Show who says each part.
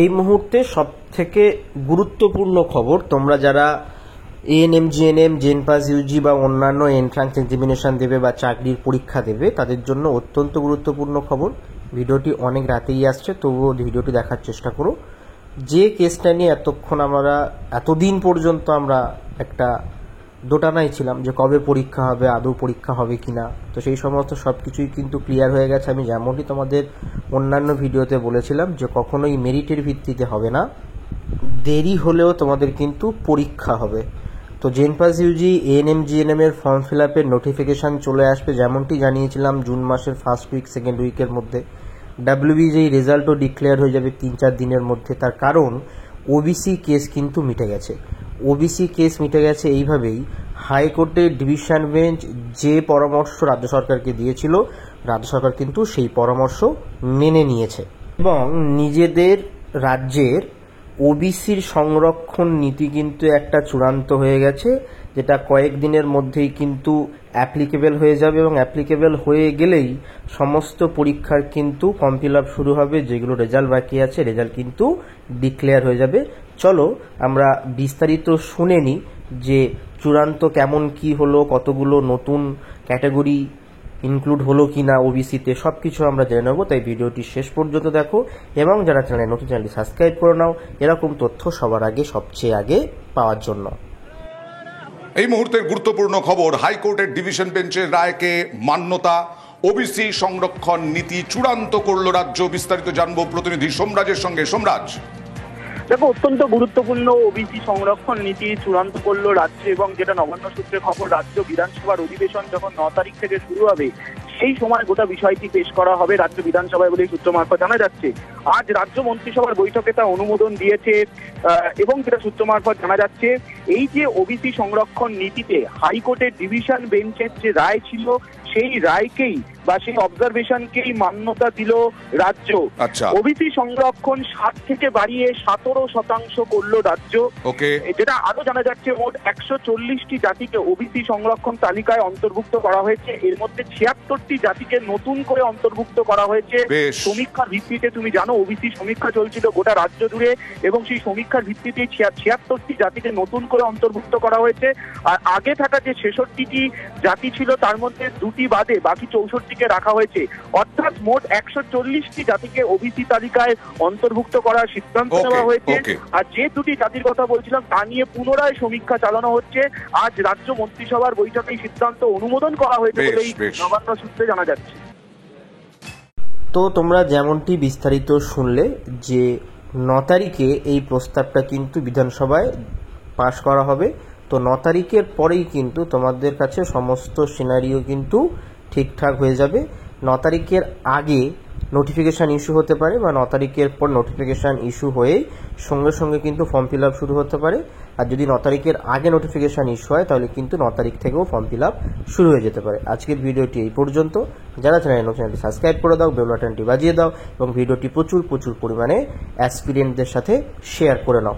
Speaker 1: এই মুহূর্তে সব থেকে গুরুত্বপূর্ণ খবর, তোমরা যারা এএনএম, জিএনএম, জেনপাস, ইউজি বা অন্যান্য এন্ট্রান্স এক্সামিনেশন দেবে বা চাকরির পরীক্ষা দেবে তাদের জন্য অত্যন্ত গুরুত্বপূর্ণ খবর। ভিডিওটি অনেক রাতেই আসছে, তবুও ভিডিওটি দেখার চেষ্টা করো। যে কেসটা নিয়ে এতদিন পর্যন্ত আমরা একটা দোটানায় ছিলাম যে কবে পরীক্ষা হবে, আদৌ পরীক্ষা হবে কিনা, তো সেই সমস্ত সব কিছুই কিন্তু ক্লিয়ার হয়ে গেছে। আমি যেমনটি তোমাদের অন্যান্য ভিডিওতে বলেছিলাম যে কখনোই মেরিটের ভিত্তিতে হবে না, দেরি হলেও তোমাদের কিন্তু পরীক্ষা হবে। তো জেনপাস, ইউজি, এএনএম, জিএনএম এর ফর্ম ফিল আপের নোটিফিকেশান চলে আসবে, যেমনটি জানিয়েছিলাম জুন মাসের ফার্স্ট উইক সেকেন্ড উইকের মধ্যে। ডাব্লিউবিজেই রেজাল্টও ডিক্লেয়ার হয়ে যাবে 3-4 দিনের মধ্যে। তার কারণ ওবিসি কেস কিন্তু মিটে গেছে। ওবিসি কেস মিটে গেছে এইভাবেই, হাইকোর্টের ডিভিশন বেঞ্চ যে পরামর্শ রাজ্য সরকারকে দিয়েছিল, রাজ্য সরকার কিন্তু সেই পরামর্শ মেনে নিয়েছে এবং নিজেদের রাজ্যের ওবিসির সংরক্ষণ নীতি কিন্তু একটা চূড়ান্ত হয়ে গেছে, যেটা কয়েকদিনের মধ্যেই কিন্তু অ্যাপ্লিকেবল হয়ে যাবে এবং অ্যাপ্লিকেবল হয়ে গেলেই সমস্ত পরীক্ষার কিন্তু ফর্ম ফিল আপ শুরু হবে। যেগুলো রেজাল্ট বাকি আছে, রেজাল্ট কিন্তু ডিক্লেয়ার হয়ে যাবে। চলো আমরা বিস্তারিত শুনে নিই যে চূড়ান্ত কেমন কি হলো, কতগুলো নতুন ক্যাটাগরি ইনক্লুড হলো কিনা ওবিসিতে, সব কিছু আমরা জেনে নেবো। তাই ভিডিওটি শেষ পর্যন্ত দেখো এবং যারা নতুন চ্যানেলটি সাবস্ক্রাইব করে নাও এরকম তথ্য সবার আগে, সবচেয়ে আগে পাওয়ার জন্য।
Speaker 2: এই মুহূর্তের গুরুত্বপূর্ণ খবর, হাইকোর্টের ডিভিশন বেঞ্চের রায়কে মান্যতা, ওবিসি সংরক্ষণ নীতি চূড়ান্ত করল রাজ্য। বিস্তারিত জানবো প্রতিনিধি সোমরাজের সঙ্গে। সোমরাজ,
Speaker 3: দেখো, অত্যন্ত গুরুত্বপূর্ণ ওবিসি সংরক্ষণ নীতি চূড়ান্ত করলো রাজ্য, এবং যেটা নবান্ন সূত্রে খবর, রাজ্য বিধানসভার অধিবেশন যখন 9 তারিখ থেকে শুরু হবে সেই সময় গোটা বিষয়টি পেশ করা হবে রাজ্য বিধানসভায় বলে সূত্র মারফত জানা যাচ্ছে। আজ রাজ্য মন্ত্রিসভার বৈঠকে তা অনুমোদন দিয়েছে এবং যেটা সূত্র মারফত জানা যাচ্ছে, এই যে ওবিসি সংরক্ষণ নীতিতে হাইকোর্টের ডিভিশন বেঞ্চের যে রায় ছিল সেই রায়কেই বা সেই অবজারভেশনকেই মান্যতা দিল রাজ্য। ওবিসি সংরক্ষণ 7 থেকে বাড়িয়ে 17% করলো রাজ্য। যেটা আরো জানা যাচ্ছে, মোট 140টি জাতিকে ওবিসি সংরক্ষণ তালিকায় অন্তর্ভুক্ত করা হয়েছে। এর মধ্যে 76টি জাতিকে নতুন করে অন্তর্ভুক্ত করা হয়েছে সমীক্ষার ভিত্তিতে। তুমি জানো ওবিসি সমীক্ষা চলছিল গোটা রাজ্য জুড়ে এবং সেই সমীক্ষার ভিত্তিতে 76টি জাতিকে নতুন করে অন্তর্ভুক্ত করা হয়েছে। আর আগে থাকা যে 66টি জাতি ছিল তার মধ্যে 2টি বাদে বাকি 64টিকে রাখা হয়েছে। অর্থাৎ মোট 140টি জাতিকে ওবিসি তালিকায় অন্তর্ভুক্ত করার সিদ্ধান্ত নেওয়া হয়েছে। আর যে 2টি জাতির কথা বলছিলাম তা নিয়ে পুনরায় সমীক্ষা চালানো হচ্ছে। আজ রাজ্য মন্ত্রিসভার বৈঠকে সিদ্ধান্ত অনুমোদন করা হয়েছে বলেই নবান্ন সূত্রে জানা যাচ্ছে।
Speaker 1: তো তোমরা যেমনটি বিস্তারিত শুনলে যে 9 তারিখে এই প্রস্তাবটা কিন্তু বিধানসভায় পাশ করা হবে। তো 9 তারিখের পরেই কিন্তু তোমাদের কাছে সমস্ত সিনারিও কিন্তু ঠিকঠাক হয়ে যাবে। 9 তারিখের আগে নোটিফিকেশান ইস্যু হতে পারে বা 9 তারিখের পর নোটিফিকেশান ইস্যু হয়েই সঙ্গে সঙ্গে কিন্তু ফর্ম ফিল আপ শুরু হতে পারে। আর যদি 9 তারিখের আগে নোটিফিকেশান ইস্যু হয় তাহলে কিন্তু 9 তারিখ থেকেও ফর্ম ফিল আপ শুরু হয়ে যেতে পারে। আজকের ভিডিওটি এই পর্যন্ত। যারা চ্যানেলটি সাবস্ক্রাইব করে দাও, বেল বাটনটি বাজিয়ে দাও এবং ভিডিওটি প্রচুর পরিমাণে অ্যাসপিরেন্টদের সাথে শেয়ার করে নাও।